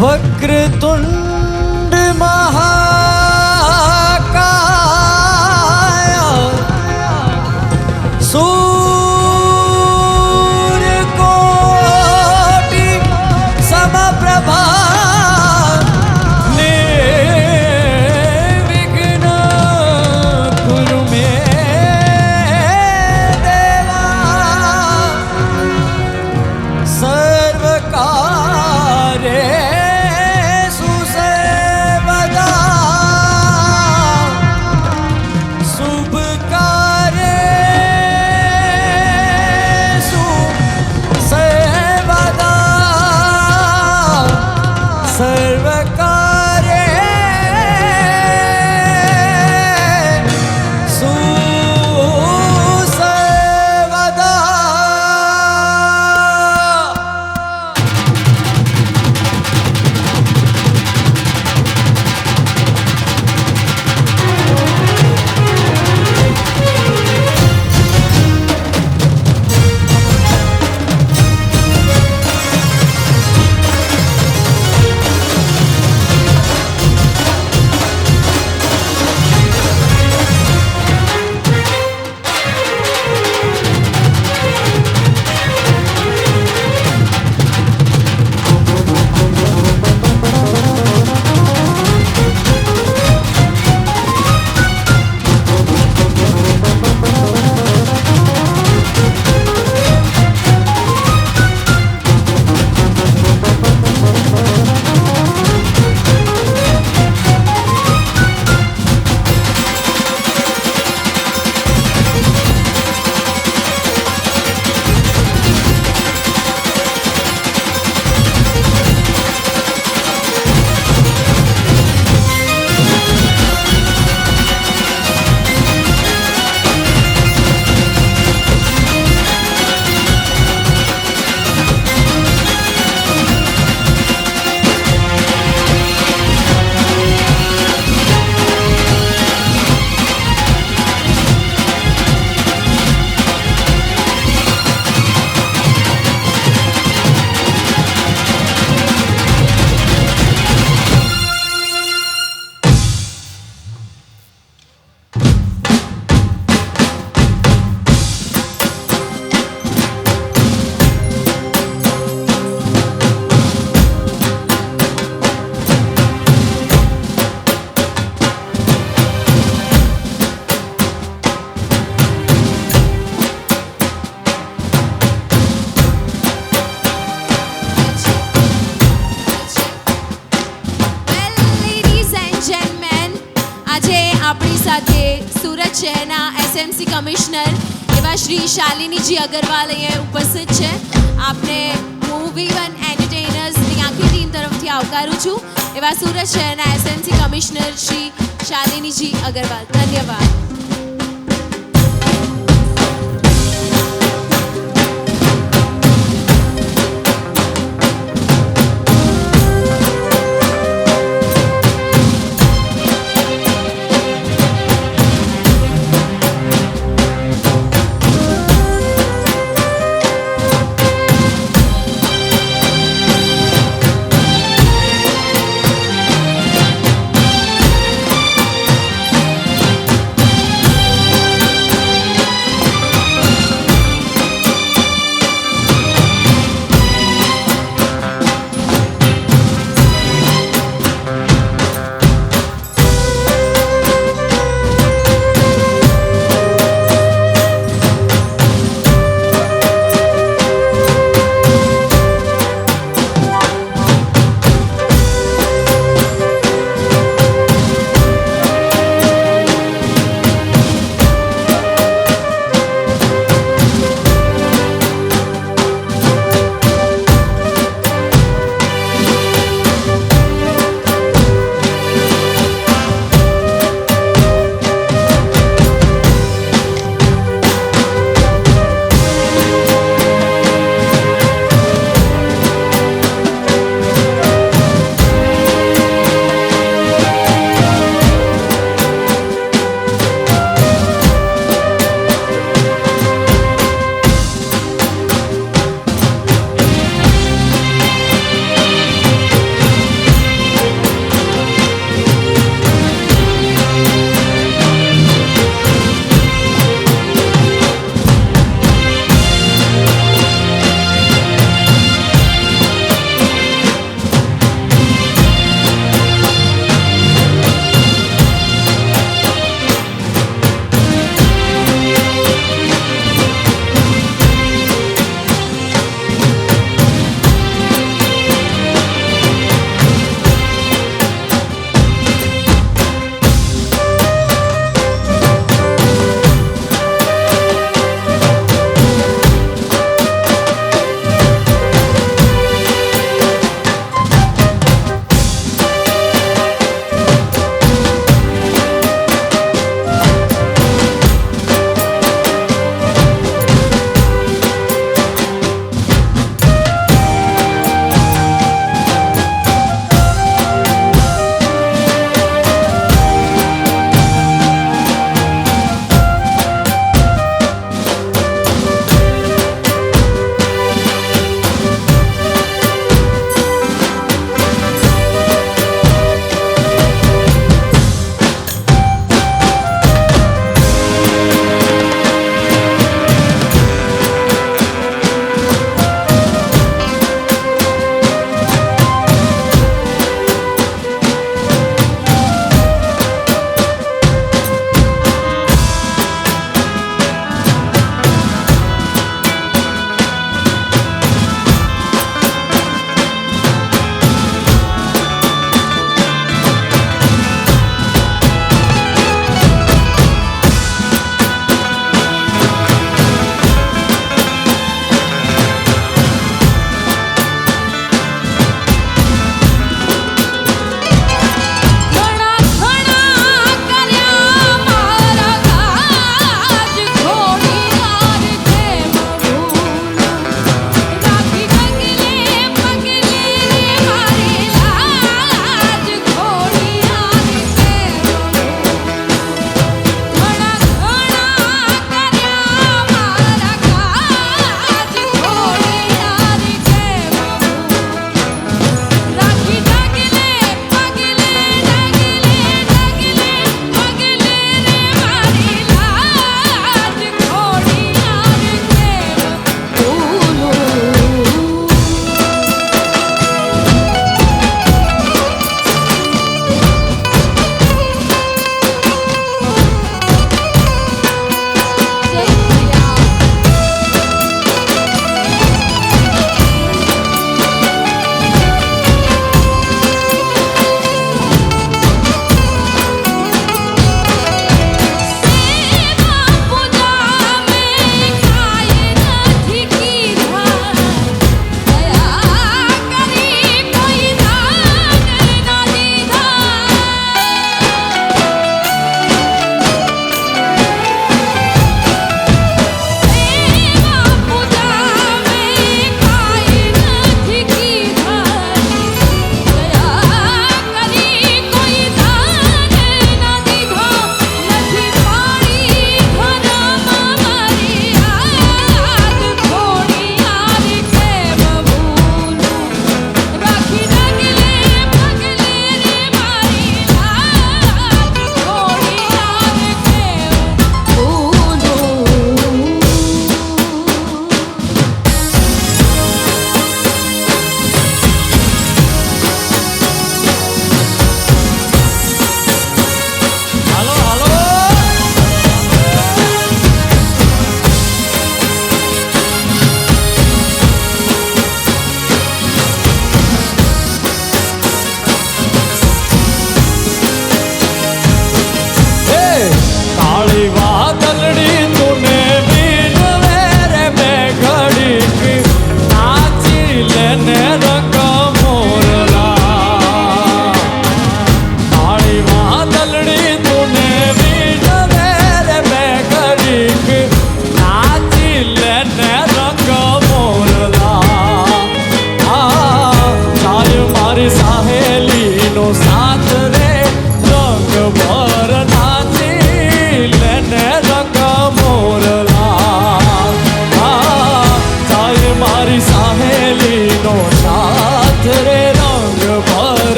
वक्रतुंड महाकाय सूर्यकोटि समप्रभा निर्विघ्न कुरु मे देवा सर्वकार्ये સુરત શહેરના એસએમસી કમિશનર એવા શ્રી શાલિનીજી અગરવાલ અહીંયા ઉપસ્થિત છે. આપને મૂવી વન એન્ટરટેનર્સની આખી ટીમ તરફથી આવકારું છું. એવા સુરત શહેરના એસએમસી કમિશનર શ્રી શાલિનીજી અગરવાલ. ધન્યવાદ.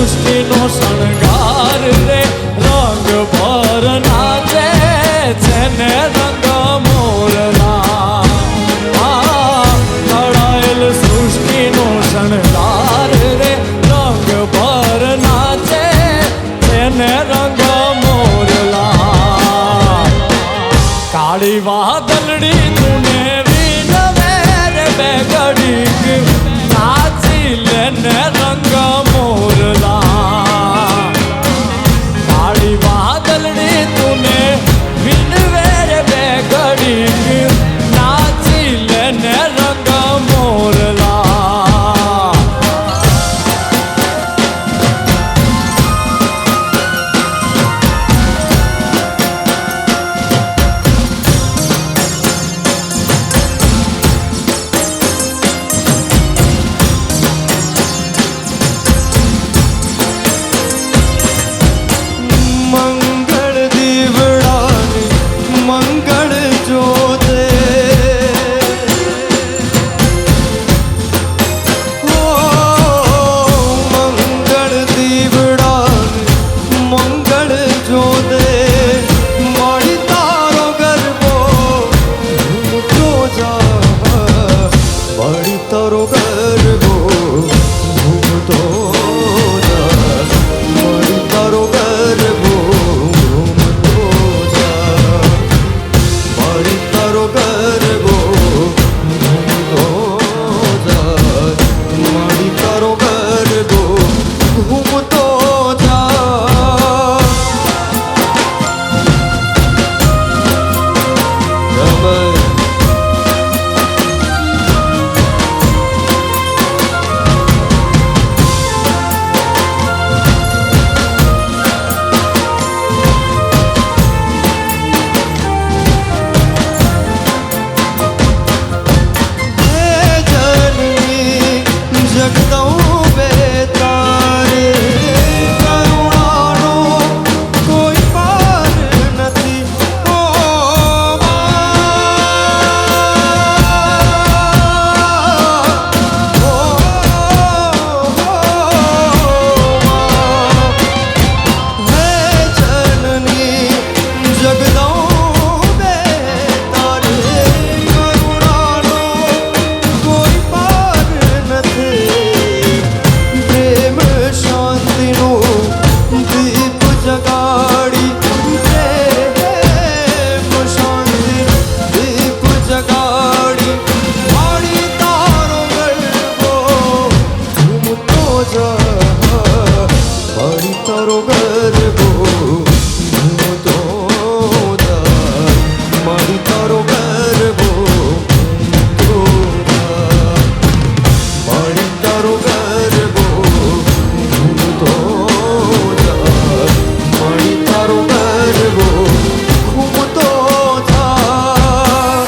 સૃષ્ટિનો શણગાર રે રંગ ભર નાચે છે ને રંગ મોરલા ઘડાયેલ સૃષ્ટિનો શણગાર રે રંગ ભર નાચે છે ને રંગ મોરલા કાળી વાદળડી તુને વિનવે રે બે ઘડીક નાચી લેને રંગ મોરલા કાળી વાદળડી તુને વિનવે રે બે ઘડીક નાચી લેને રંગ મોરલા મંગળ દીવડાની મંગળ જોતે ઓ મંગળ દીવડાની મંગળ જોતે મારી તારો ગરબો ઝૂમતો જા મારી તારો ગરબો ઝૂમતો જા મારી તારો ગરબો ઝૂમતો જા મારી તારો ગરબો ઝૂમતો જા મારી તારો ગરબો ઝૂમતો જા રમણ હે જનની જગદંબે તારે કરુણાનો કોઈ પાર નથી ઓ હે જનની જગદંબે તારે કરુણાનો કોઈ પાર નથી પ્રેમ શાંતિનું દીપ જગાડી પ્રેમ શાંતિ દીપ જગાડી મારી તારો ગરબો ઝૂમતો જા મારી તારો ગરબો ઝૂમતો જા મારી તારો ગરબો ઝૂમતો જા મારી તારો ગરબો ઝૂમતો જા મારી તારો ગરબો ઝૂમતો જા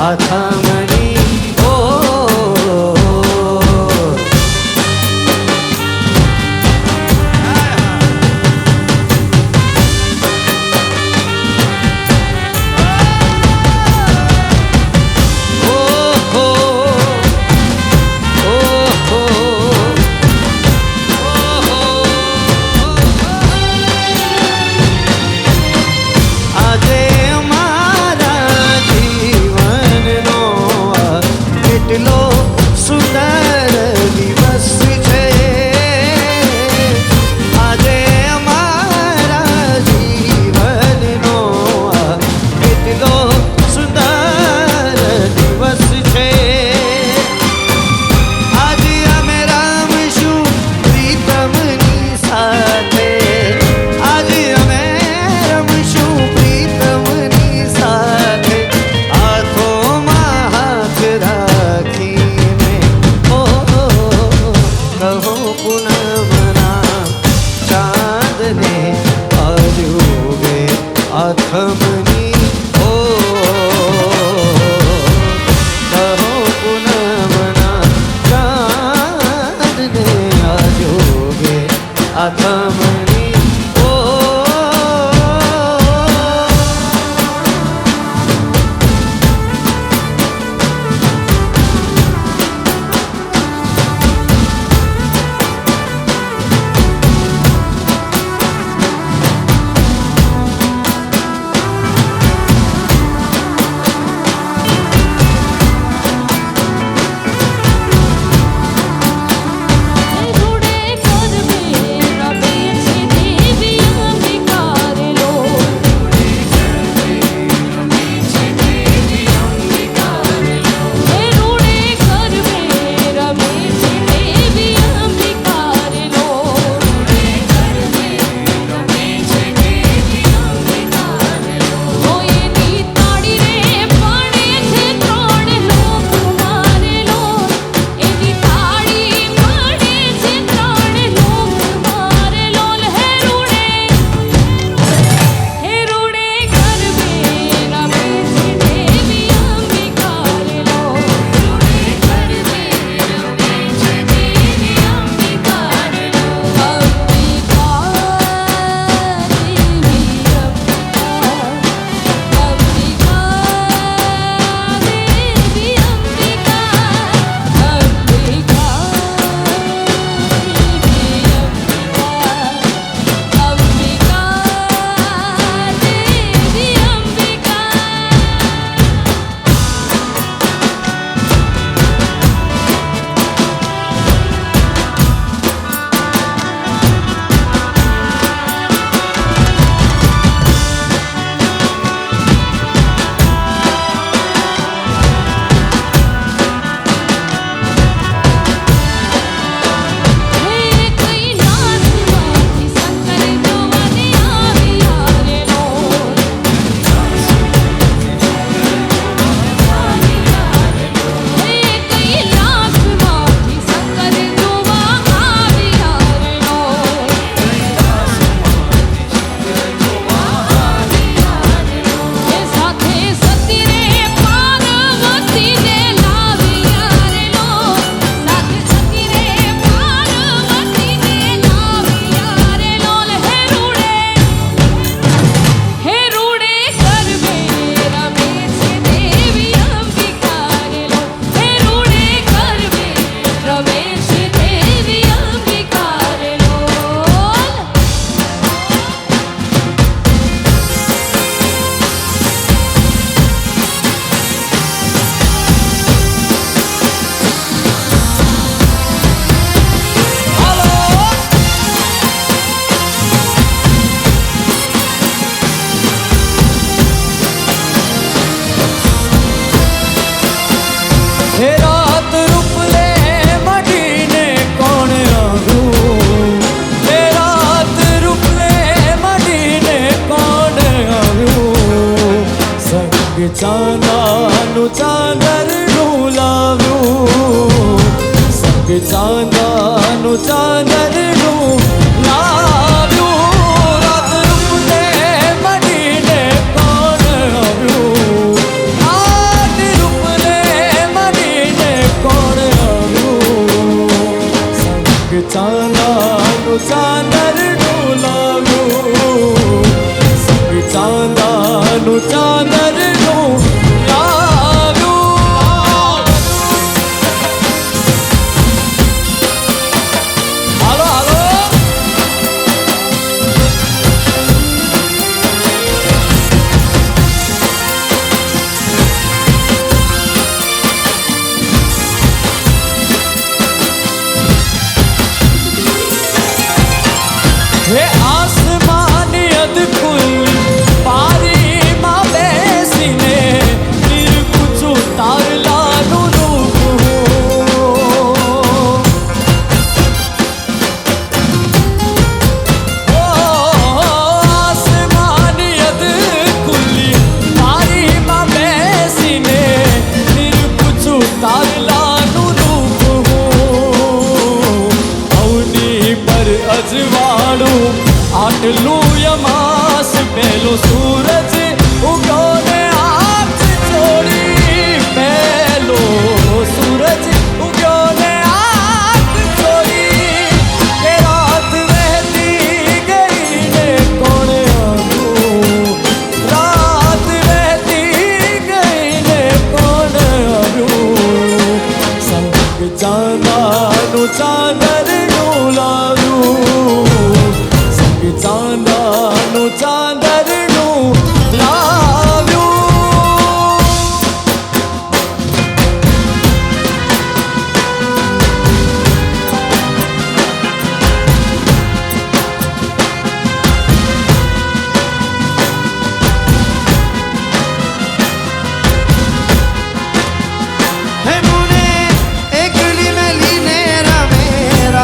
આથમની ઓ આજે અમારા જીવનનો કેટલો સુંદર દિવસ છે આજે અમારા જીવનનો કેટલો સુંદર દિવસ છે આજે અમે રમશું પ્રીતમની સાથે આજે અમે રમશું પ્રીતમની સાથે હાથોમાં હાથ રાખીને ઓ કહો પૂનમના ચાંદને આજુગે આથમની ઓ કહો પૂનમના ચાંદને આજુગે આથમની ઓ ચાંદાનું ચાંદરનું લાવ્યું સંગ ચાંદાનું ચાંદરનું લાવ્યું રાત રૂપને મડીને કોણ આવ્યું રાત રૂપ પગલું યમાસ પહેલો સૂરજ ઉગ્યો ને હાથ જોડી પહેલો સૂરજ ઉગ્યો ને હાથ જોડી એ રાત વહેતી ગઈ ને કોણ આવ્યું રાત વહેતી ગઈ ને કોણ આવ્યું સંગ ચાંદાનું ચાંદરનું લાવ્યું સંગ ચાંદાનું ચાંદરનું લાવ્યું હે મુને એકલી મેલીને રમેરાસ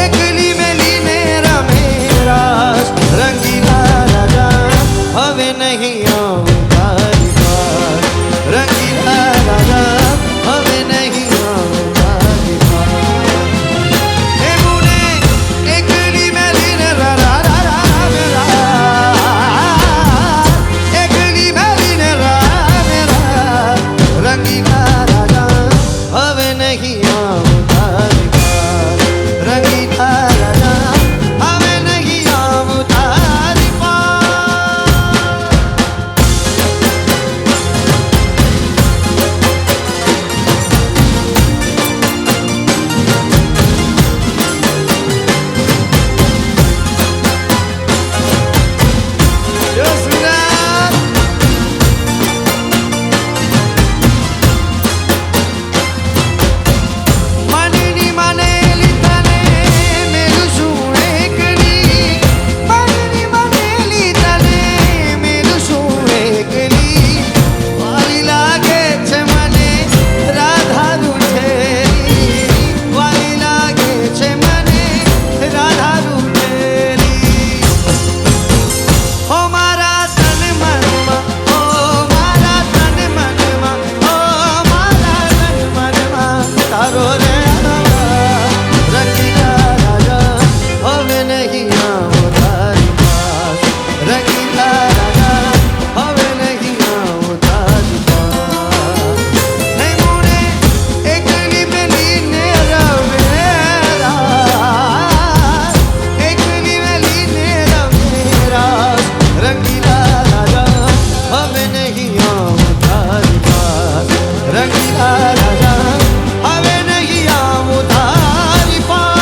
એકલી મેલીને રમેરાસ રંગીલા રાજા હવે નહીં આવું તારી પાસ રંગીલા રાજા હવે નહીં આવું તારી પાસ હે મુને એકલી મેલીને રમેરાસ એકલી મેલીને રમેરાસ રંગીલા રાજા હવે નહીં આવું તારી પાસ રંગીલા રાજા હવે નહીં આવું તારી પાસ યસુરાજ મનની મનેલી તને મેલું છું એકલી મનની મનેલી તને મેલું છું એકલી વાલી લાગે છે મને રાધારું ઠેરી વાલી લાગે છે મને રાધારું ઠેરી ઓ મારા તન મનમાં ઓ મારા તન મનમાં ઓ મારા તન મનમાં તારો રે રંગીલા રાજા હવે નહીં આવો તારી પાસ રંગીલા રાજા હવે નહીં આવો તારી પાસ હે મુને એકલી મેલીને રમેરાસ એકલી મેલીને રમેરાસ રંગીલા રાજા હવે નહીં આવો તારી પાસ રંગીલા રાજા હવે નહીં આવો તારી પાસ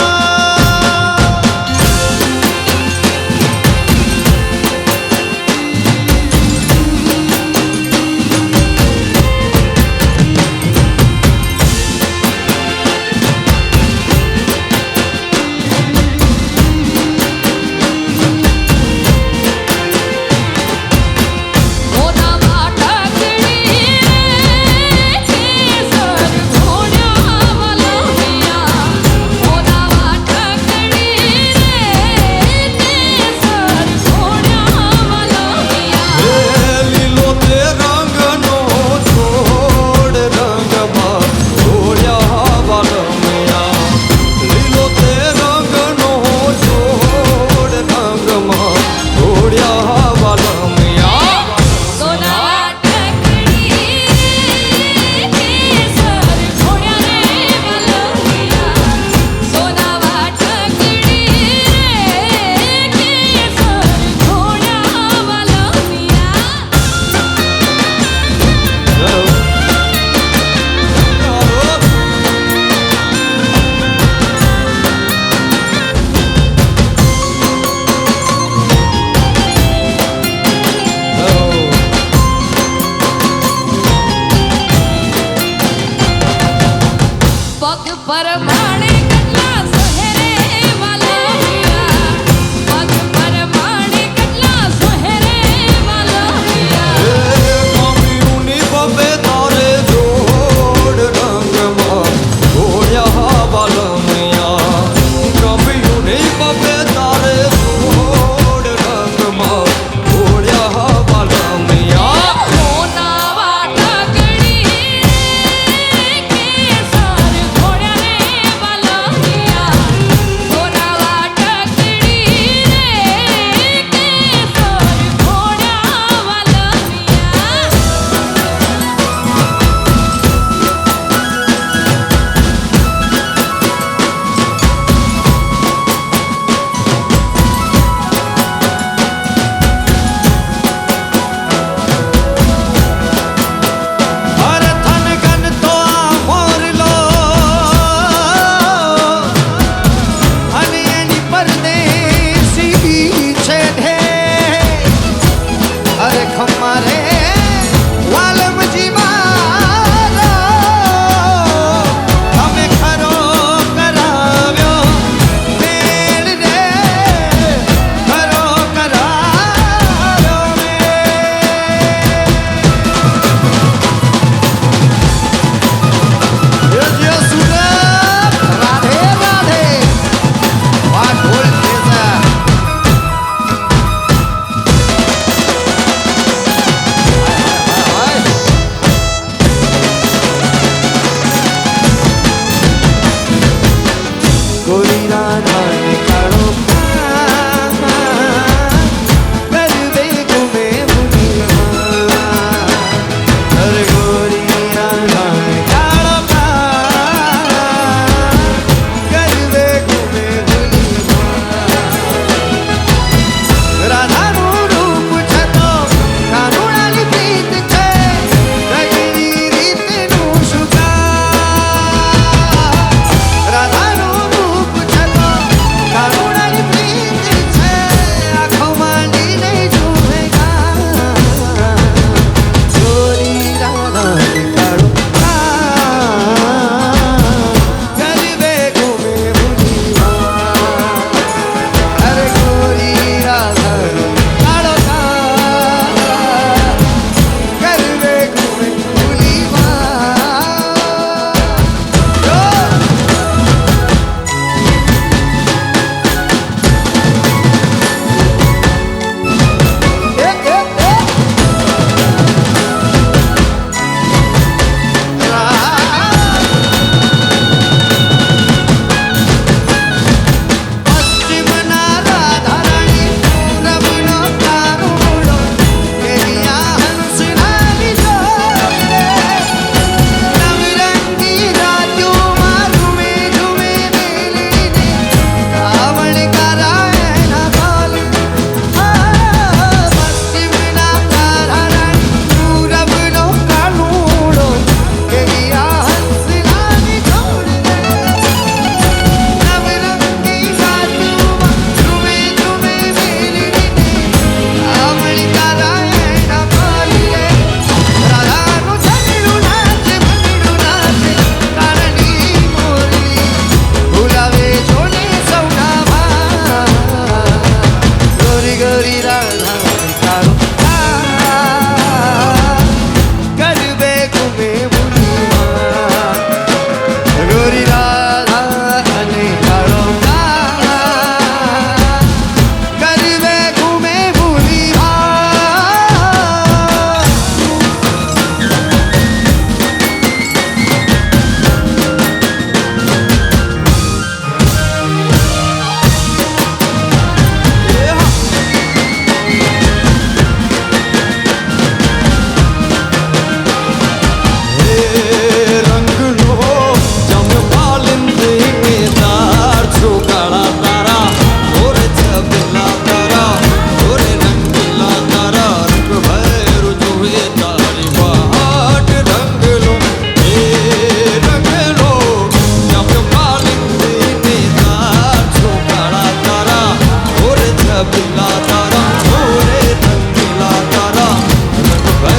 ઓના વાટકડી કેસર ઘોડ્યા વલમિયા ઓના વાટકડી કેસર ઘોડ્યા વલમિયા લીલો તે રંગનો છોડ રંગમાં ઢોળ્યા વાલમિયા લીલો તે રંગનો છોડ રંગમાં ઢોળ્યા વાલમિયા સોના વાટકડી કેસર ઘોડ્યા રે વલમિયા સોના વાટકડી કેસર ઘોડ્યા વલમિયા પગ પર માણે કેટલા સોહેરે વલમિયા પગ પર માણે કેટલા સોહેરે વલમિયા કમિયુની બબે તારે જોડ રંગમાં ઢોળ્યા વાલમિયા કમિયુની બબે તારે જોડ રંગમાં ઢોળ્યા વાલમિયા ઓના વાટકડી કેસર ઘોડ્યા રે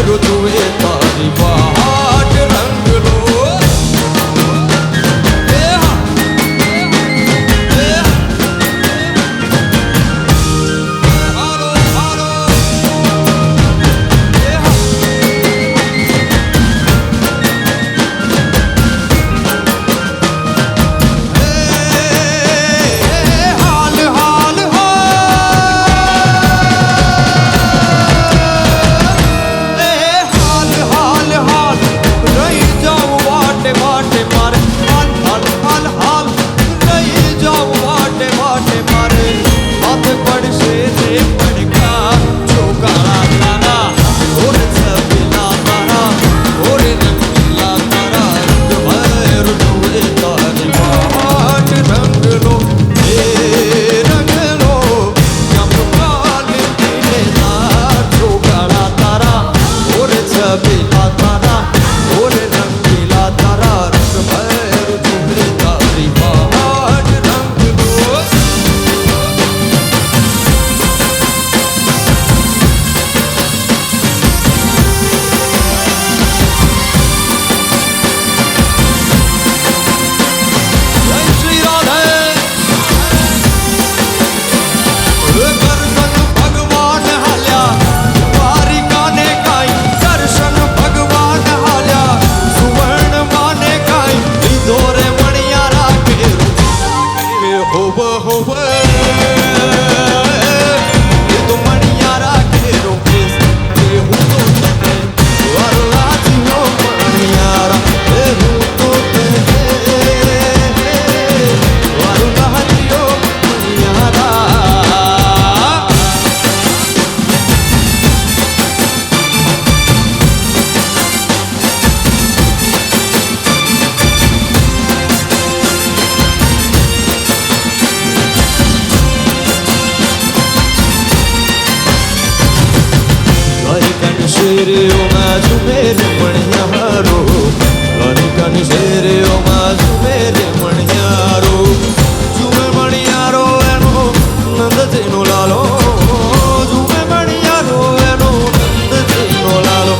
ઋતુએ તારી વાટ રંગ લો એ હા એ હાલો હાલો એ હા હાલ હાલ હાલ હાલ હાલ રહી જાઉં વાટે વાટે મારે હાલ હાલ હાલ હાલ રહી જાઉં વાટે વાટે મારે હાથ પડશે તે પડકા ચોકાળા તારા ઓરે સબેલા તારા ઓરે રંગીલા તારા રંગ ઋતુએ તારી વાટ રંગ લો એ રંગ લો ચંપકાલ ખીલેલા ચોકાળા તારા ઓરે સબેલા તારા ઓરે રંગીલા તારા રંગ ઋતુએ તારી વાટ રંગ લો જય શ્રી રાધે દર્શન ભગવાન હાલ્યા દ્વારિકાને કાંઈ દર્શન ભગવાન હાલ્યા સુવર્ણ માને કાંઈ લીધો રે મણિયારા ઘેરો એ હોવ હોવ એ તો મણિયારા ઘેરો કેસ એ હું તો તને વરલાજીનો મણિયારા એ હું તો તને વરલાજીનો મણિયારા ઘરે શેરીઓમાં ઝુમેરે મણિયારો ઘરે શેરીઓમાં ઝુમેરે મણિયારો ઝુમે મણિયારો એનો નંદજીનો લાલો ઝુમે મણિયારો એનો નંદજીનો લાલો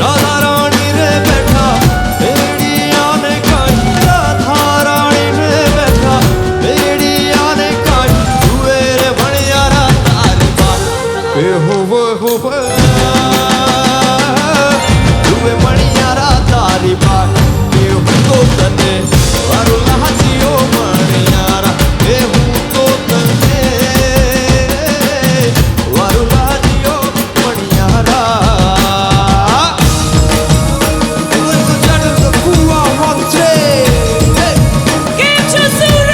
રાધા રાણી રે બેઠા ભેડિયાને કાંઈ રાધા રાણી રે બેઠા ભેડિયાને કાંઈ જુએ રે મણિયારા તારી વાત એ હોવ હોવ જુએ મણિયારા તારી વાત એ હું તો તને વરલાજીઓ મણિયારા એ હું તો તને વરલાજીઓ Maniyara Ladies and gentlemen, the Pura Monte. Hey. કેમ છો સુરત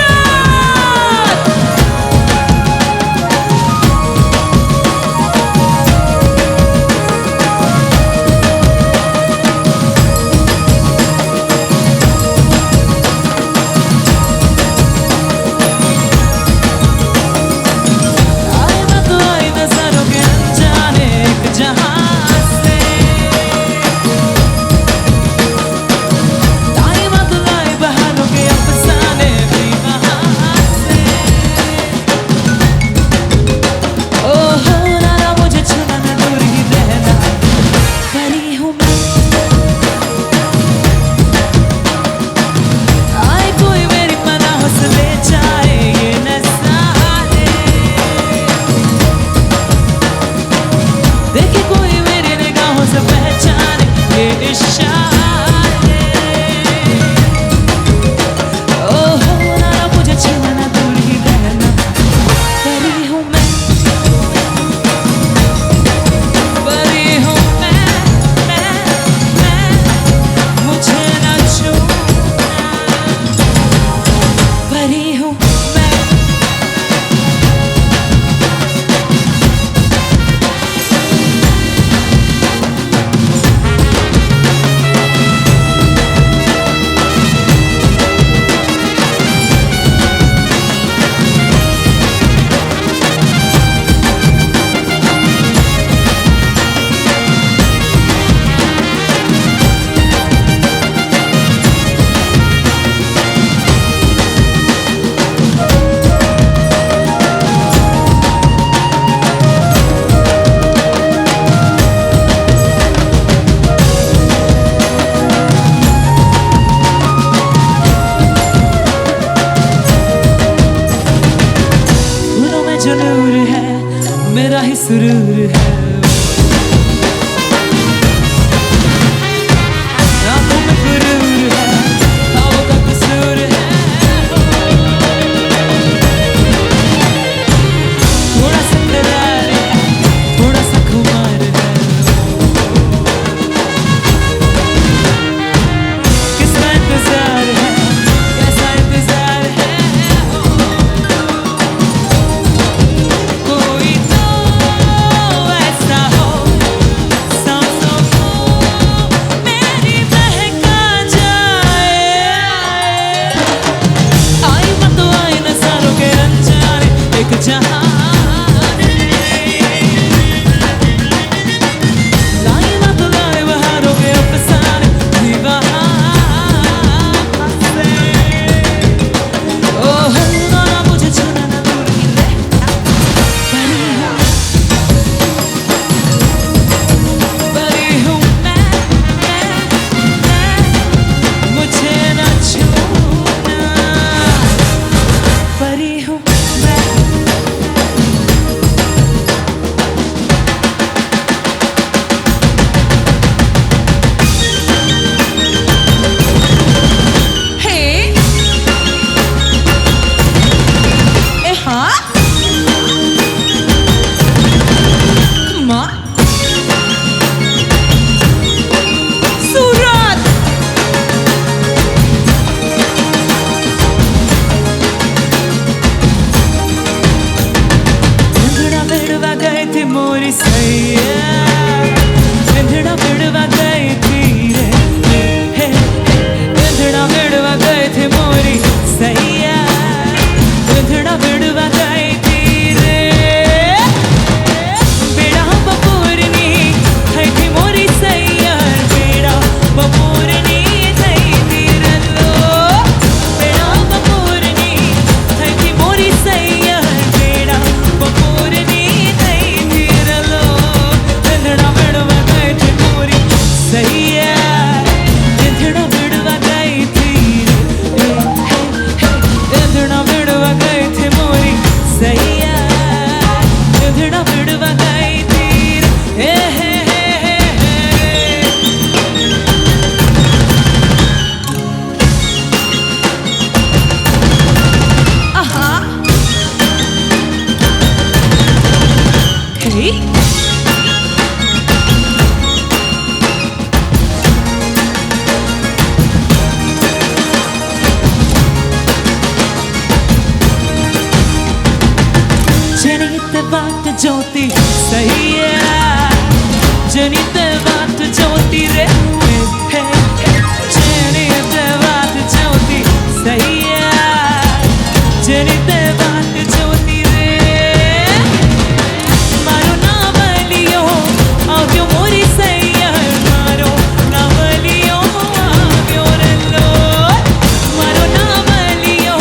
मेरा ही सुरूर है आंखों में गुरूर है ख्वाबों का कसूर है थोड़ा सा करार है थोड़ा सा खुमार है किसका इंतजार है कैसा इंतजार है कोई तो ऐसा हो सांसों को मेरी बहका जाए आई मत तो आई नज़ारों के अनजाने एक जहां लाई मत लाई बहारों के अफसाने दीवाना से ओह ना मुझे छूना ना दूर ही रहना परी हूँ मैं मुझे ना छूना परी हूँ मैं हे ए हाँ माँ सूरत इंधड़ा बिड़वा गए थे मोरी सैया इंधड़ा बिड़वा गए थी रे हे इंधड़ा बिड़वा गए थे मोरी सैया इंधड़ा बिड़वा गए थी रे बेड़ा बपूरनी थई थी मोरी सैया बेड़ा बपूरनी थई थी रलो बेड़ा बपूरनी थई थी मोरी सैया बेड़ा बपूरनी थई थी रलो इंधड़ा बिड़वा गए थे मोरी सैया इंधड़ा बिड़वा गई थी रे इंधड़ा बिड़वा गए थे मोरी सैया इंधड़ा बिड़वा गई थी रे आहा हे जनित बात ज्योति सही है जनित बात ज्योति रे हे जनित बात ज्योति सही है जनित बात ज्योति रे मारो नावलियो આવ્યો મોરી સૈયા મારો નાવલિયો આવ્યો રલો મારો નાવલિયો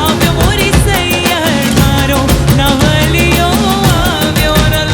આવ્યો મોરી સૈયા મારો નાવલિયો આવ્યો રલો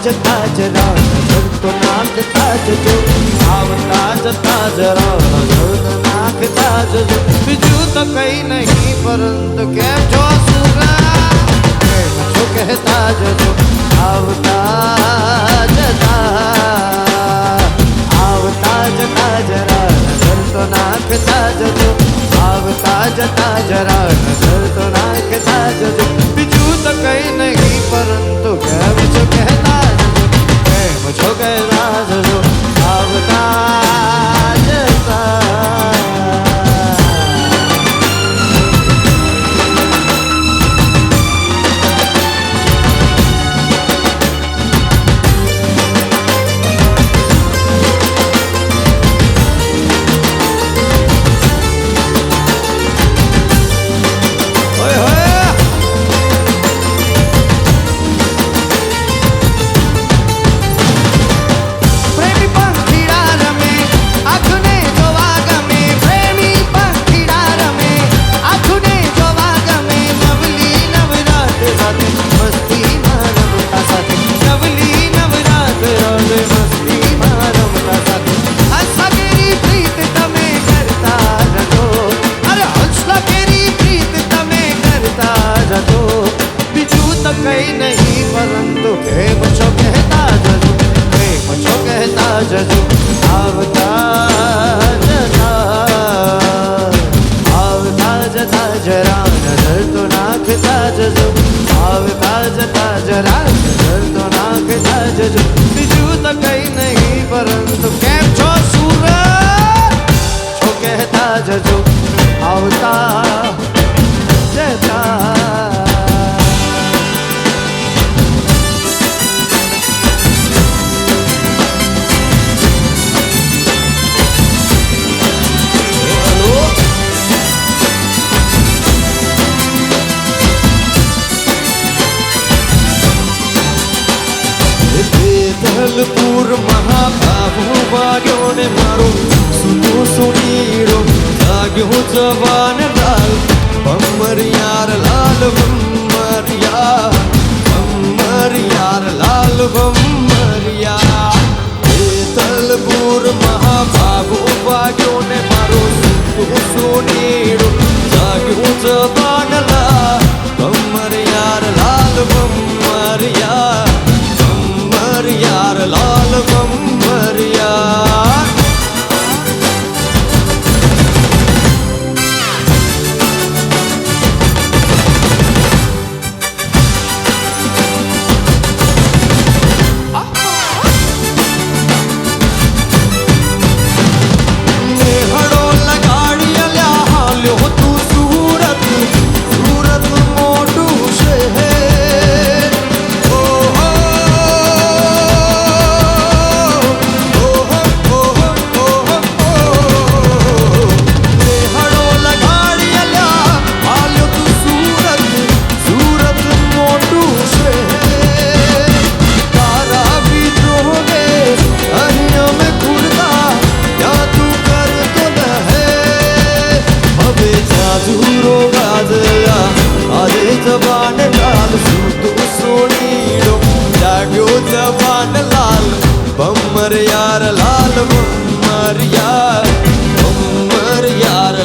જતા જરા નજર તો નાખતા જજો આવતા જતા જરા નજર તો નાખતા જજો બીજું તો કઈ નહીં પરંતુ કેમ છો સુરા કેમ છો કહેતા જજો આવતા જતા જરા નજર તો નાખતા જજો આવતા જતા જરા નજર તો નાખતા જજો બીજું તો કઈ નહીં પરંતુ કેમ છો કહેતા જજો કેમ છો કહેતા જજો આવતા જતા કઈ નહીં પરંતુ કેમ છો કહેતા જજો કેમ છો કહેતા જજો આવતા જતા જરા નજર તો નાખતા જજો આવતા જતા જરા નજર તો નાખતા જજો બીજું તો કઈ નહીં પરંતુ કેમ છો સુરત છો કહેતા જજો આવતા જતા ધલપુર મહાભાવો વાગ્યો ને મારો સુનો સુનીરો જાગ્યો જવાન લાલ બમરિયાર લાલ બમરિયા લાલ બમરિયા ધલપુર મહાભાવો વાગ્યો ને મારો સુનો સુનીરો જાગ્યો જવાન લાલ બમરિયાર લાલ બમરિયા યાર લાલ બમરિયા હડો લગાડી અલ્યા હાલ્યો તું સુરત સુરત મોટું શહેર જવાન લાલ સુતું સોનીડો જાગ્યો જવાન લાલ બમરિયાર લાલ બમરિયા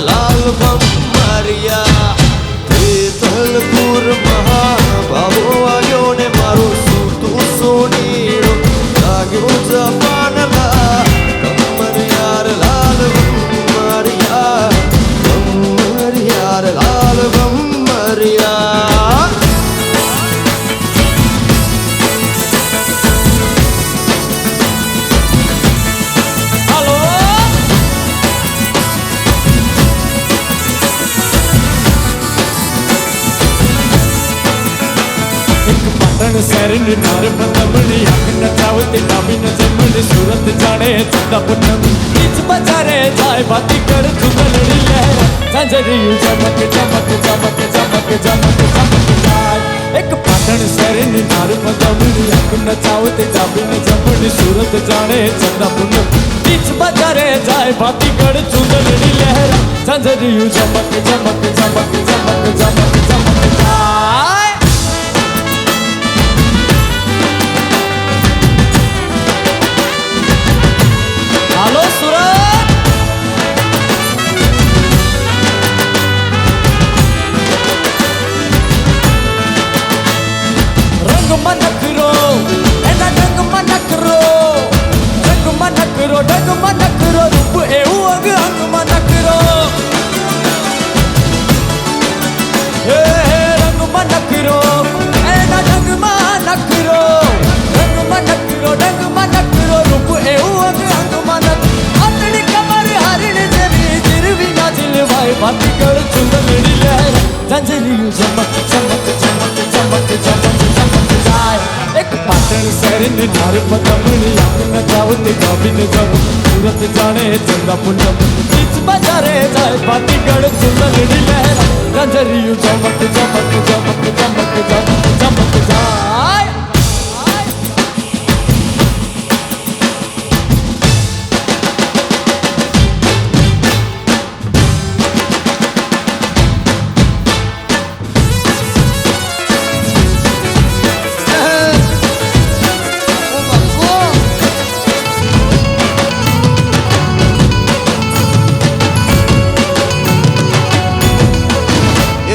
લાલ બમરિયા ધલપુર મહાભાવો આવ્યો ને મારો સુતું સોનીડો જાગ્યો જવાન લાલ બમરિયાર લાલ બમરિયા લાલ બમરિયા શહેરની નાર પદમણી આંખ નચાવતી ડાબી ન જમણી સુરત જાણે ચંદા પૂનમ બીચ બજારે જાય ભાતી કર ચુંદડી લહેર ઝંઝરિયું ચમક ચમક ચમક ચમક ચમક ચમક જાય એક પાટણ શહેરની નાર પદમણી આંખ નચાવતી ડાબી ન જમણી સુરત જાણે ચંદા પૂનમ બીચ બજારે જાય ભાતી કર ચુંદડી લહેર ઝંઝરિયું ચમક ચમક ચમક ચમક ચમક ચમક જાય નજરિયું ચમક ચમક ચમક ચમક ચમક ચમક જાય એક પાટણ શહેરની ધાર પતમણી આંખના જાવતી ગાવીને જાવ સુરત જાણે ચંદા પૂનમ બીચ બજારે જાય પાટીગઢ ચુંદડી લહેરા નજરિયું ચમક ચમક ચમક ચમક ચમક ચમક જાય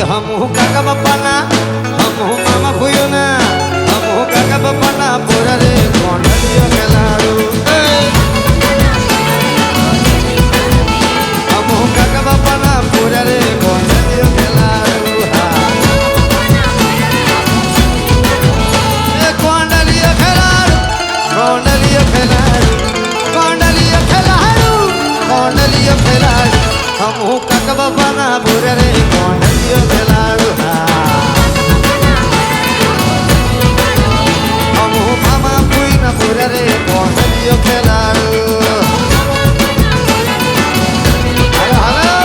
हम काका बप्पाना हम मामा भूयोना हम काका बप्पाना पूरा रे कोंडलियो खेलाड़ू हम काका बप्पाना पूरा रे कोंडलियो खेलाड़ू कोंडलियो खेलाड़ू कोंडलियो खेलाड़ू कोंडलियो खेलाड़ू कोंडलियो खेलाड़ू हम काका बप्पाना पूरा रे कोंडलियो खेलाड़ू हम मामा भूईना पूरा रे कोंडलियो खेलाड़ू हेलो हेलो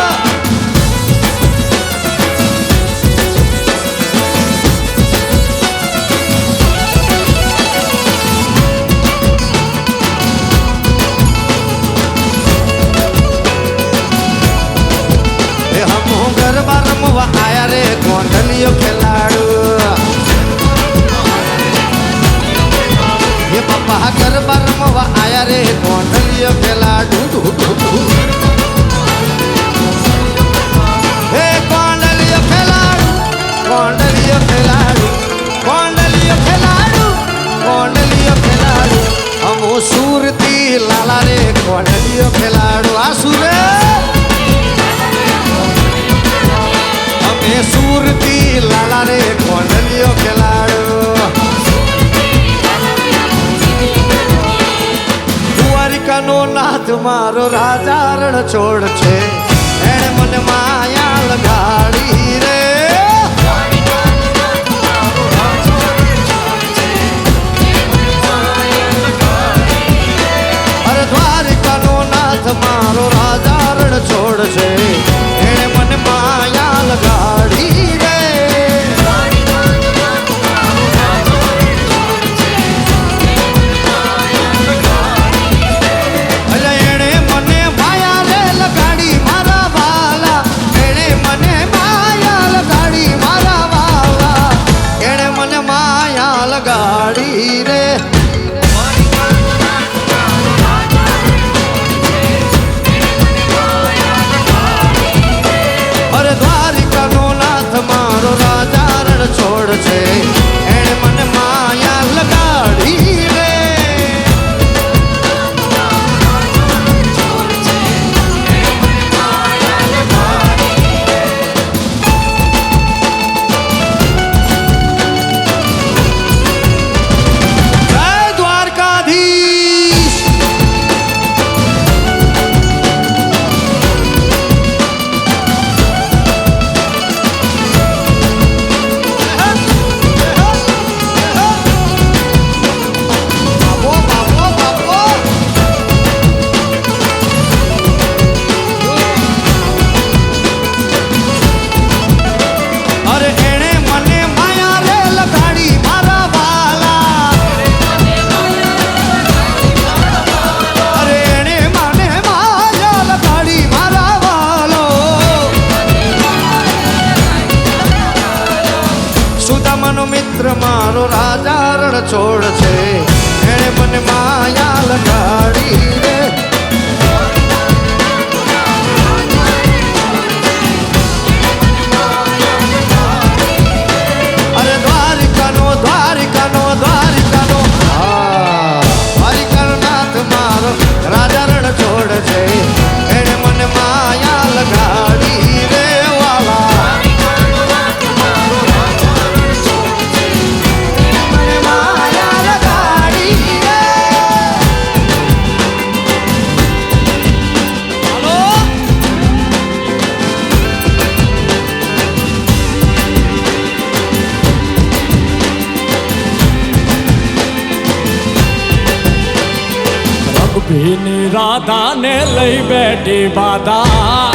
हम गरबा रमवा आया रे कोंडलियो खेलाड़ू ये पापा गरबा रमवा आया रे कोंडलियो खेलाड़ू हे कोंडलियो खेलाड़ू कोंडलियो खेलाड़ू कोंडलियो खेलाड़ू कोंडलियो खेलाड़ू हम सूरती लाला रे कोंडलियो खेलाड़ू आसुरे सूरती लाला रे कोंडलियो खेलाड़ू द्वारिकानो नाथ मारो राजा रण छोड़ छे एणे मन माया लगाड़ी रे अरे द्वारिकानो नाथ मारो राजा रण छोड़ छे एणे मन माया लगाड़ी रे अरे एणे मने माया रे लगाड़ी मारा वाला एणे मने माया ભીની રાધાને લઈ બેઠી બાધા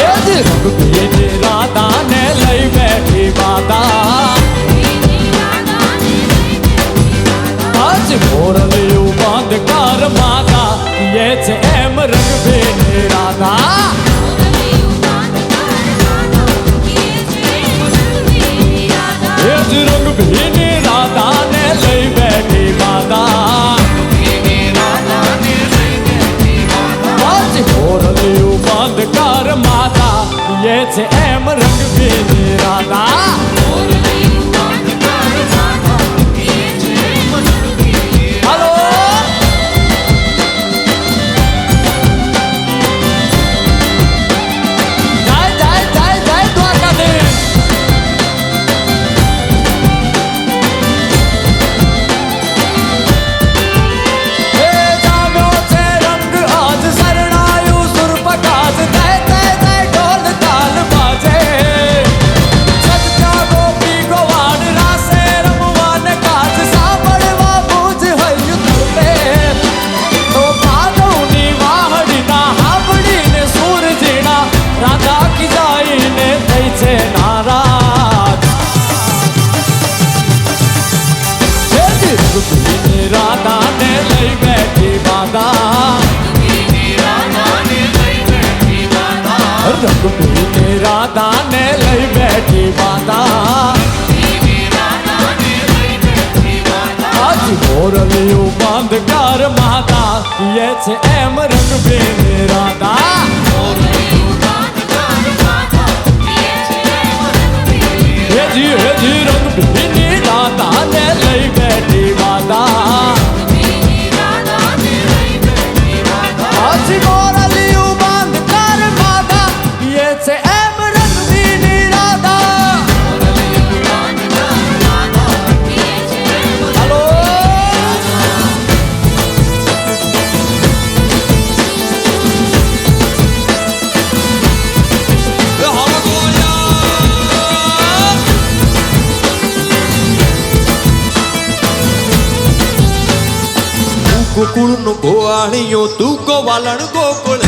એ જ રંગ ભીની રાધાને લઈ બેઠી બાધા આજ મોરલિયું બંધ કર માતા એ છે એમ રંગ ભીની રાધા એ જ રંગ ભીની રાધાને લઈ બેઠી બાધા આજ મોરલિયું બંધ કર માતા એ છે એમ રંગ ભીની રાધા હાલો જય જય જય જય દ્વારકાધીશ હે જામ્યો છે રંગ આજ શરણાયું સુરપકાજ જય જય જય ઢોલ તાલ બાજે સજ્જા ગોપી ગોવાડ રાસે રમવાને કાજ સાંભળવા બુજ હૈયું તરપે તો ભાગવની વાહડીના હાંભળીને સૂર ઝીણા રાધા કી જાઈને થઈ છે નારાજ હે દીકરી રાધાને લઈ બેઠી બાધા રંગભીની રાધાને લઈ બેઠી બાધા આજ મોરલિયું બંધ કર માતા એ છે એમ રંગભીની રાધા હેજી રંગભીની રાધાને લઈ બેઠી બાધા આજ મોરલિયું બંધ કર માતા એ છે એમ રંગભીની રાધા હાલો ગોકુળનો ગોવાળિયો તું ગોવાલણ ગોકુળ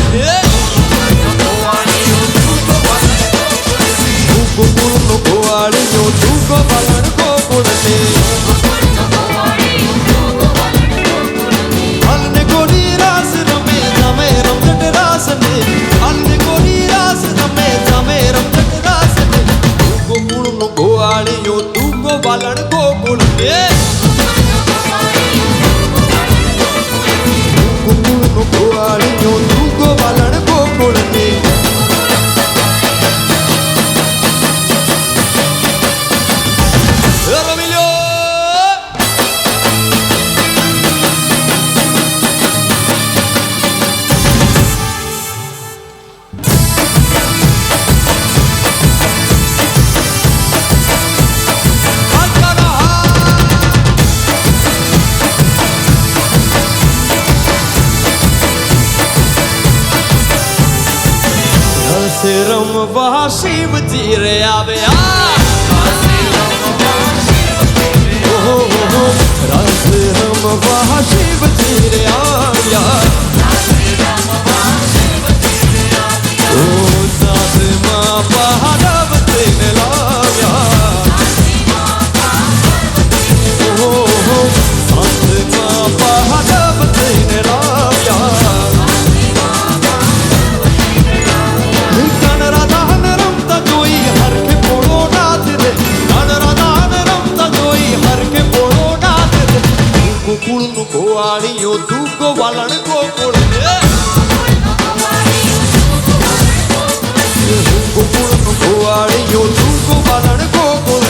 ગોકુળનો ગોવાળિયો તું ગોવાલણ ગોકુળ હલને ગોરી રાસ રમે તમે રમઝટ રાસ ને હલને ગોરી રાસ રમે તમે રમઝટ રાસ ને ગોકુળનો ગોવાળિયો તું ગોવાલણ ગોકુળ ગોકુળનો ગોવાળિયો તું ગોવાલણ ગોકુળ રમવા શિવજી રે આવ્યા રસ રમવા શિવજી રે આવ્યા ઓ સાધમાં પાર્વતીને લાવ્યા ઓ સાધમાં પાર્વતીને લાવ્યા ગોકુળનો ગોવાળિયો તું ગોવાલણ ગોકુળ ગોકુળનો ગોવાળિયો તું ગોવાલણ ગોકુળ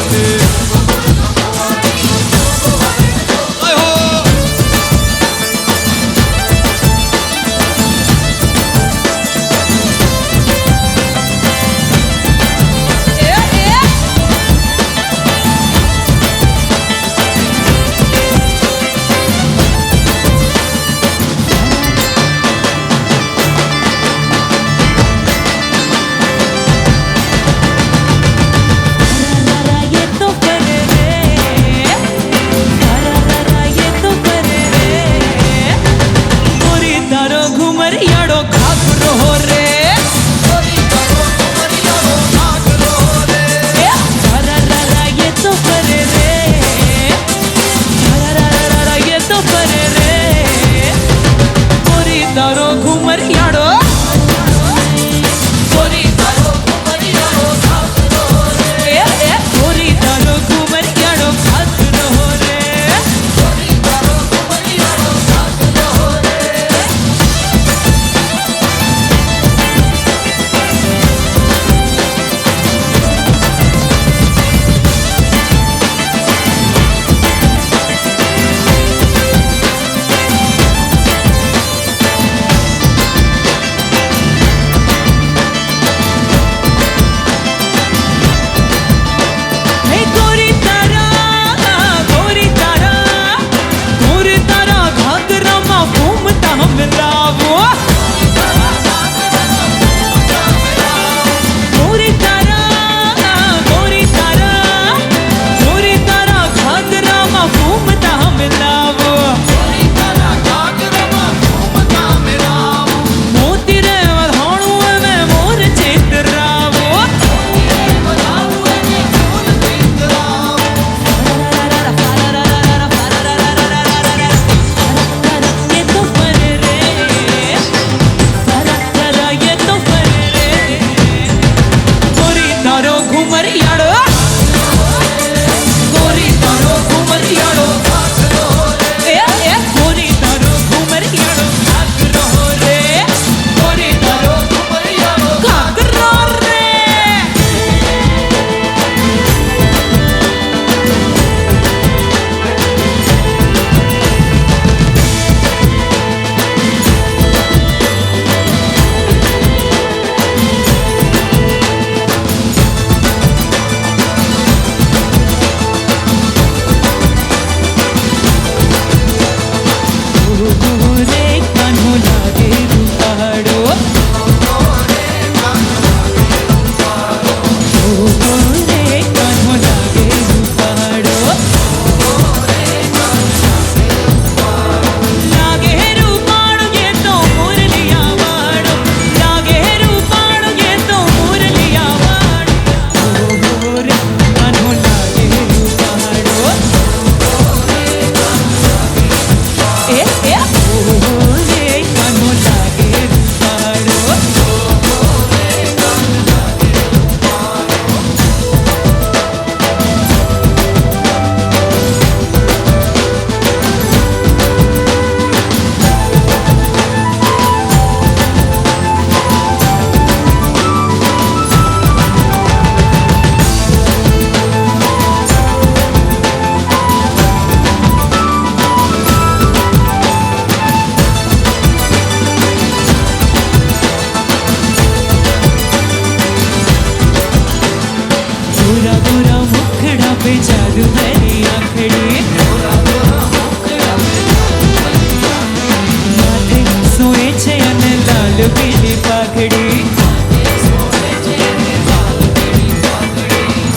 રાખડી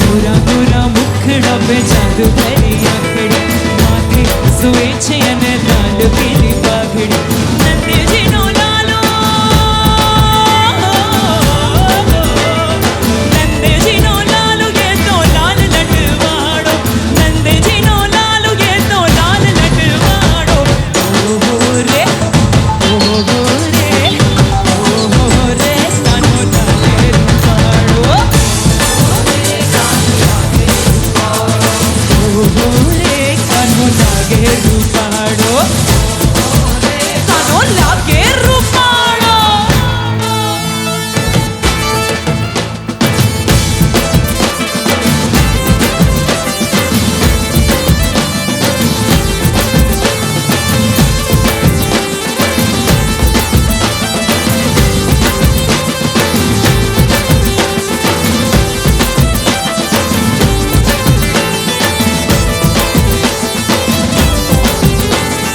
ગોરા ગોરા મુખડા पे ચાંદ ભરી આંખડી માથે સૂએ છે અને લાલ પીળી પાઘડી નંદજીનો લાલો નંદજીનો લાલો એ તો લાલ લટવાડો નંદજીનો લાલો એ તો લાલ લટવાડો ઓહો રે ઓહો રે ઓહો રે કાનો લાગે રૂપાડો ઓહો રે કાનો લાગે રૂપાડો કાનો લાગે રૂપાડો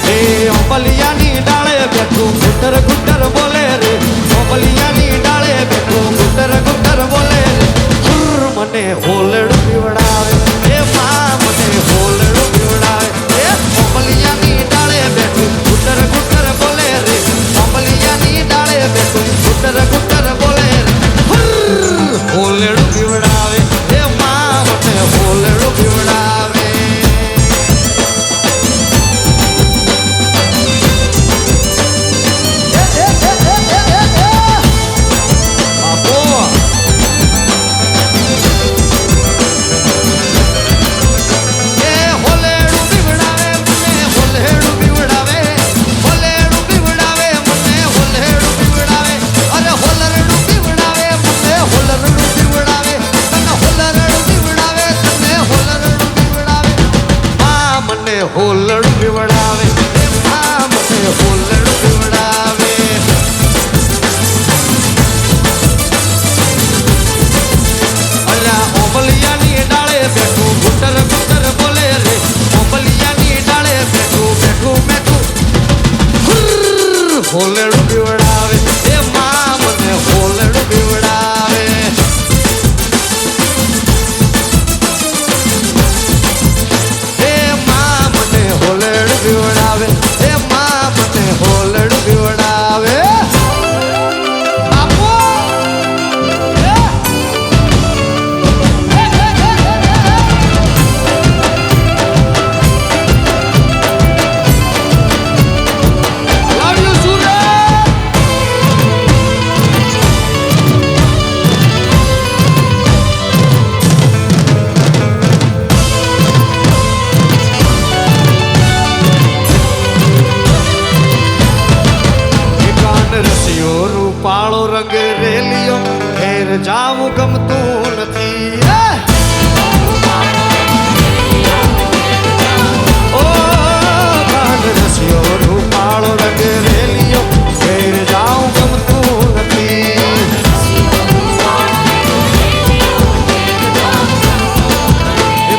અંબલિયાની ડાળે બેઠું ગુટર ગુટર બોલે રે અંબલિયાની ડાળે બેઠું ગુટર ગુટર બોલે રે હુર મને હોલડું પીવડાવે એ મા મને હોલડું પીવડાવે એ અંબલિયાની ડાળે બેઠું ગુટર ગુટર બોલે રે અંબલિયાની ડાળે બેઠું ગુટર ગુટર બોલે રે હુર હોલડું પીવડાવે એ મા મને હોલડું પીવડાવે હોલડું પીવડાવે આ મને હોલડું પીવડાવે અલ્યા ઓબલિયાની ડાળે બેઠું ગુટર ગુટર બોલે રે ઓબલિયાની ડાળે બેઠું બેઠું બેઠું હોલડું પીવડાવે એ મા મને હોલડું પીવડાવે હોલડ પીવડાવે એ મા મને હોલડ પીવડાવે આપો લવ યુ સુરત રસિયો રૂપાળો રંગ રેલિયો ઘેર જાવું ગમતું નથી ઓ કાન રસિયો રૂપાળો રંગ રેલિયો ઘેર જાવું ગમતું નથી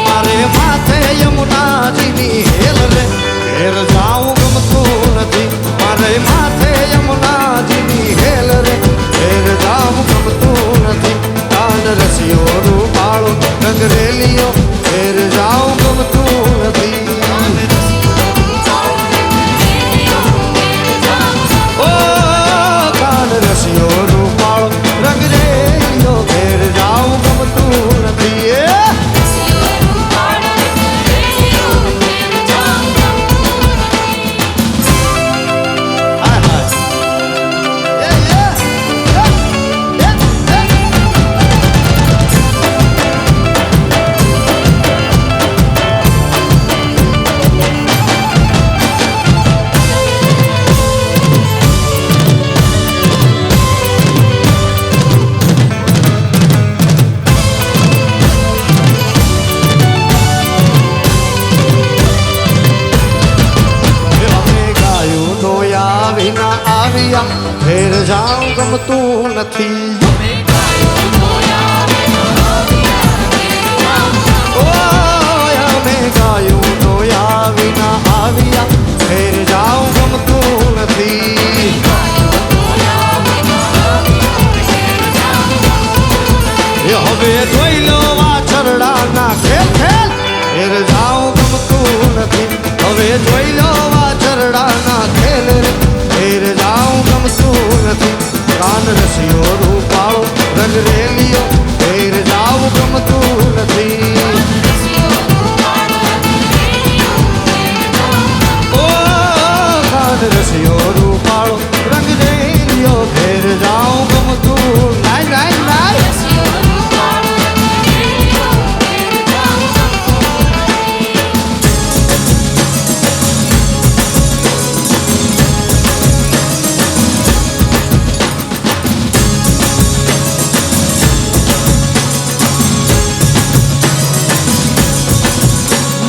મારે માથે યમુનાજીની હેલ રે ઘેર જાવું ગમતું નથી મારે માથે યમુનાજીની હેલ રે ઘેર જાવું ગમતું નથી કાન રસિયો રૂપાળો રંગ રેલિયો ઘેર જાવું ગમતું નથી ઓ કાન રસિયો રૂપાળો રંગ રેલિયો ઘેર જાવું ગમતું નથી ઘેર જાઉં ગમતું નથી અમે ગાયું નોયા વિના આવ્યા ઘેર જાઉં ગમતું નથી લાલ રસિયો રૂપાળો રંગ રેલિયો ઘેર જાઉં ગમતું નાય નાય નાય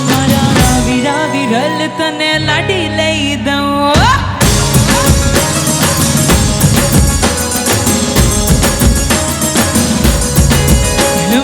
મારા વીરા વિરલ તને લાડી લઈ દઉં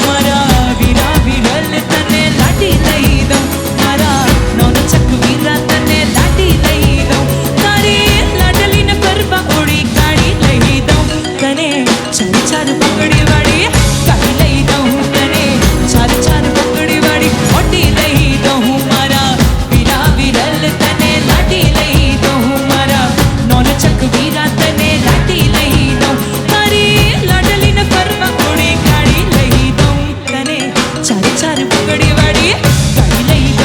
મારા વીરા વિરલ તને લાડી લઈ દઉં મારા નોન ચક વીરા તને લાડી લઈ દઉં તારી લાડલીને પરવા ઓળી કાઢી લઈ દઉં તને ચાર ચાર પકડી વાળી કાઢી લઈ દઉં તને ચાર ચાર પકડી વાળી ઓટી લઈ દઉં મારા વીરા વિરલ તને લાડી લઈ દઉં મારા નોન ચક વીરા તને લાડી લઈ દઉં તારી લાડલીને પરવા ઓળી કાઢી લઈ દઉં તને ચાર ચાર પકડી વાળી કાઢી લઈ દઉં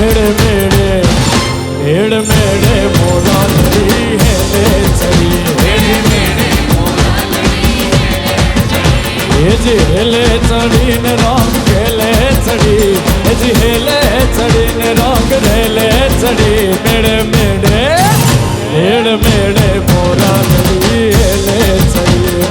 मेड़े मेड़े मेड़ मेड़े मोरा लड़ी हेले चढ़ी मेड़े मेड़े मोरा लड़ी हेले चढ़ी हेले चढ़ी ने रंग हेले चढ़ी हेले चढ़ी ने रंग हेले चढ़ी मेड़े मेड़े मेड़ मेड़े मोरा लड़ी हेले चढ़ी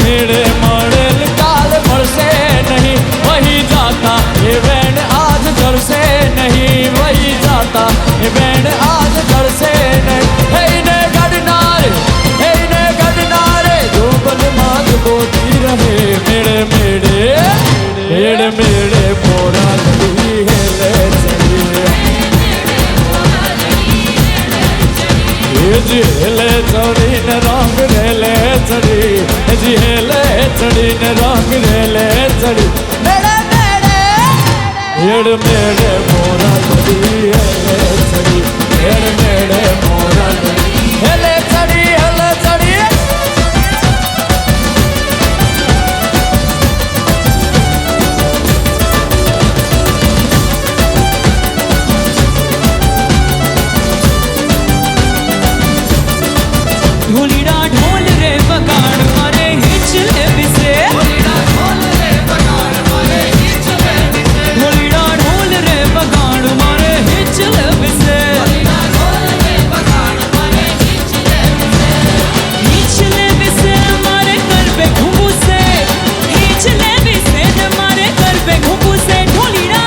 मेरे मॉडल काल मरसे नहीं वही जाता ये बैंड आज घर से नहीं वही जाता ये बैंड आज घर से नहीं हे ने गडनारे जो बदमाश बोती रहे मेरे मेरे मेरे मेरे मोरा लड़ी हेले चढ़ी जी हेले चढ़ी न रंग हेले चढ़ी जी हेले चढ़ी ने रंग हेले चढ़ी मेरे मेरे मेड़ मेड़े मोरा लड़ी हेले चढ़ी मेड़ मेड़े मोरा लड़ी हेले चढ़ी हेले चढ़ी ढोलीड़ा ढोल रे बगाड़ मारे हिचले बिसे ढोलीड़ा ढोल रे बगाड़ मारे हिचले बिसे ढोलीड़ा ढोल रे बगाड़ मारे हिचले बिसे ढोलीड़ा ढोल रे बगाड़ मारे हिचले बिसे मारे कर पे घुंगू से हिचले बिसे मारे कर पे घुंगू से ढोलीड़ा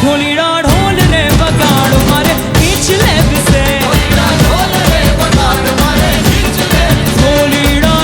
ढोलीड़ा ढोल रे बगाड़ मारे हिचले बिसे ढोलीड़ा ढोल रे बगाड़ मारे हिचले ढोलीड़ा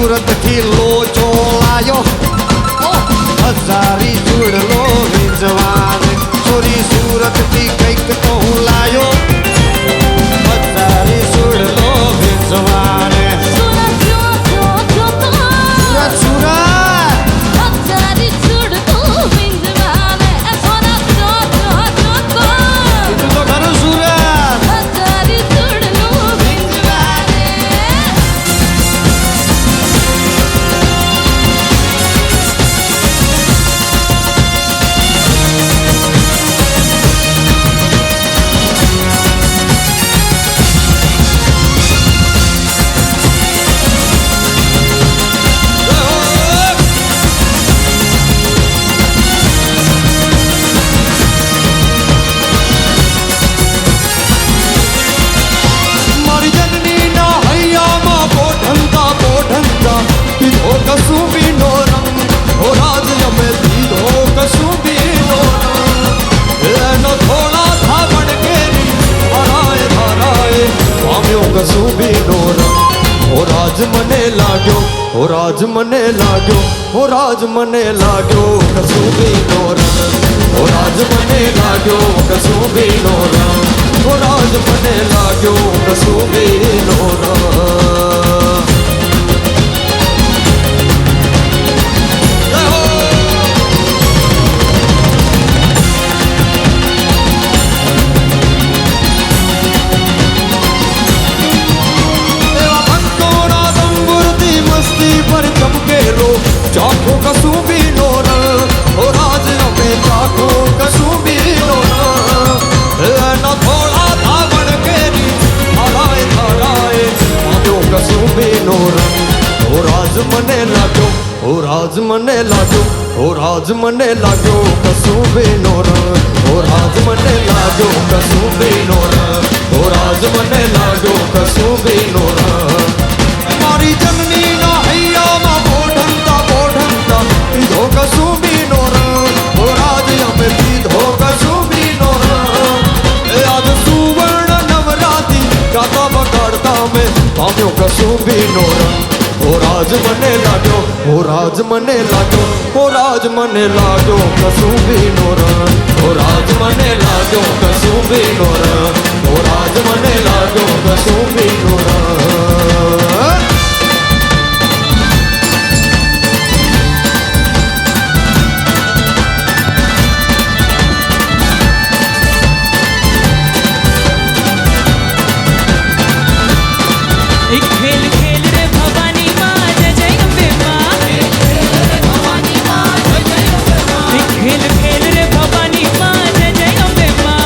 सूरत थी लोचो लायो हजारी चूड़लो विंजवाने छोरी सूरत थी कईक तो हूँ लायो हजारी चूड़लो विंजवाने राज मने लाग्यो ओ राज मने लाग्यो कसुबी नो रंग ओ राज मने लाग्यो कसुबी नो रंग ओ राज मने लाग्यो कसुबी नो रंग चाखो कसुबी नो रंग ओ राज में चाखो कसुबी नो रंग न थोड़ा धावण केरी हराए हराए आयो कसुबी नो रंग ओ राज मने लाग्यो ओ राज मने लाग्यो ओ राज मने लाग्यो कसुबी नो रंग ओ राज मने लाग्यो कसुबी नो रंग ओ राज मने लाग्यो कसुबी नो रंग मारी जननी ना हैया मा पीधो कसुबी नो रंग ओ राज हमें पीधो कसुबी नो रंग आज सुवर्ण नवराती गाता बगाड़ता में पाम्यो कसुबी नो रंग ओ राज मने लाग्यो ओ राज मने लाग्यो ओ राज मने लाग्यो कसुबी नो रंग ओ राज मने लाग्यो कसुबी नो रंग ओ राज मने लाग्यो कसुबी नो रंग एक खेल खेल रे भवानी माँ जय जय अम्बे माँ एक खेल खेल रे भवानी माँ जय जय अम्बे माँ एक खेल खेल रे भवानी माँ जय जय अम्बे माँ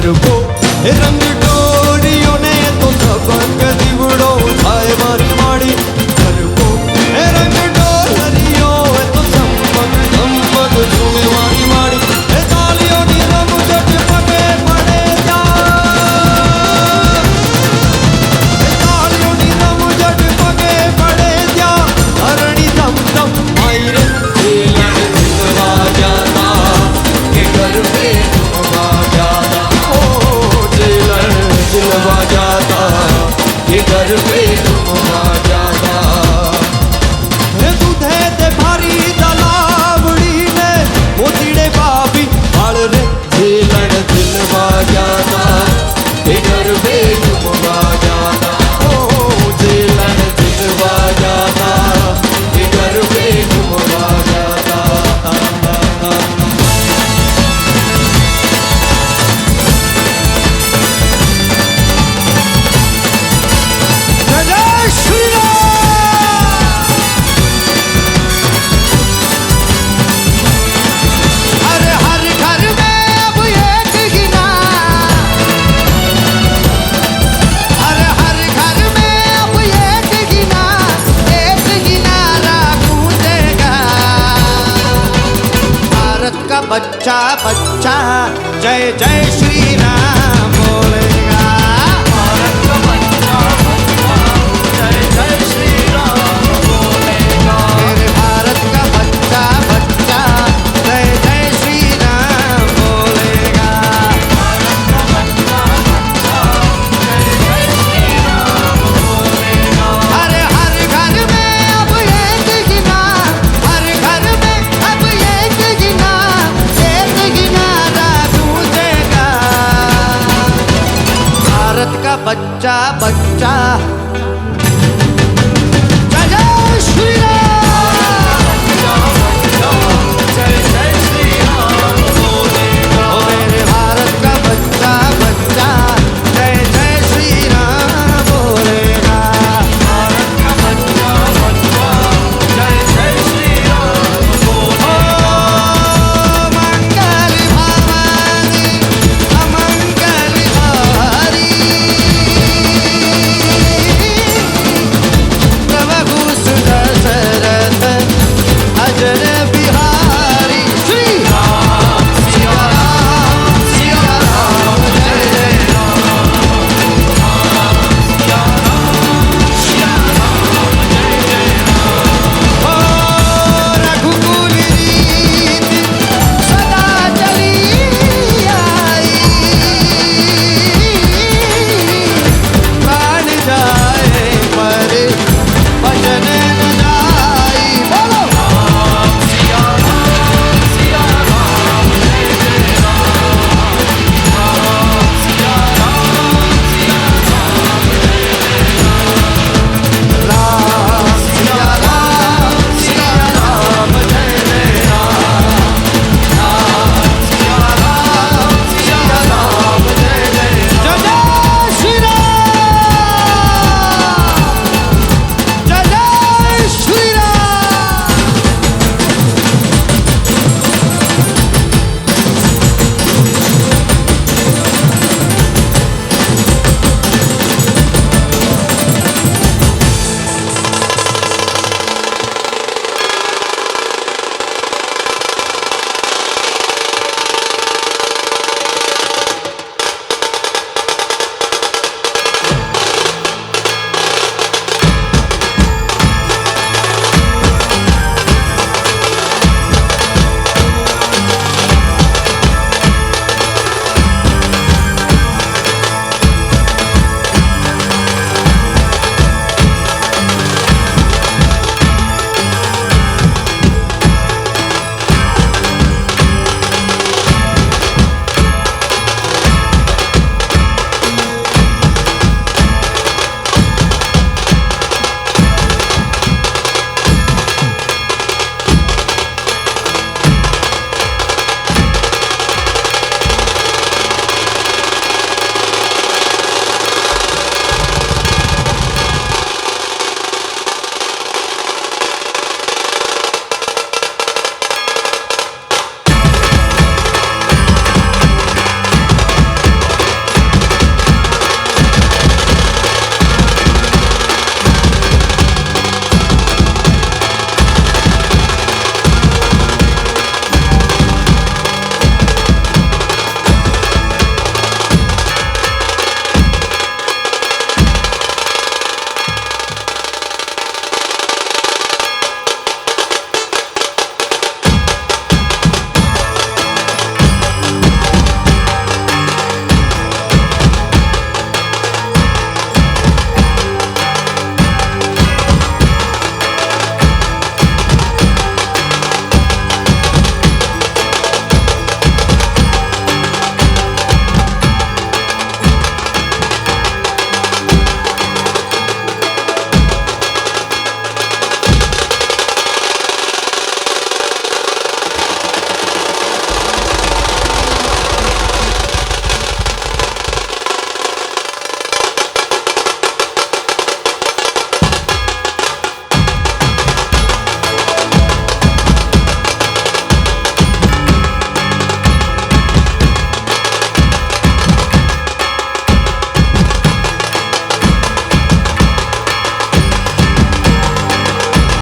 ગરબો એ રંગ ડોરીઓને તો ધબક દીવડો થાય મારી માડી ગરબો એ રંગ ડોરીઓ એ તો ધમક ધમક ઝૂમે મારી માડી એ તાલીઓની રમઝટ પગે પડે ત્યાં એ તાલીઓની રમઝટ પગે પડે ત્યાં હરણી ધમ ધમ આઈ રે દિલણ દિલવા જાતા કે ગરબે ઝૂમવા જાતા ઓ દિલણ દિલવા જાતા કે ગરબે ઝૂમવા જાતા હે દૂધે તે ભારી તલાવડીને મોતીડે બાબી હાળ રે દિલણ દિલવા જાતા કે ગરબે ઝૂમવા જાતા ઓ દિલણ દિલવા જાતા કે ગરબે ઝૂમવા જાતા જય શ્રી રામ अरे हर घर में अब एक गिना अरे हर घर में अब एक गिनारा गूंजेगा भारत का बच्चा बच्चा जय जय श्री राम बोलेगा भारत का बच्चा बच्चा जय जय श्री राम बोलेगा मेरे भारत का बच्चा बच्चा जय जय श्री राम बोलेगा भारत का बच्चा बच्चा जय जय श्री राम बोलेगा अरे हर घर में अब एक गिनारा गूंजेगा भारत का बच्चा बच्चा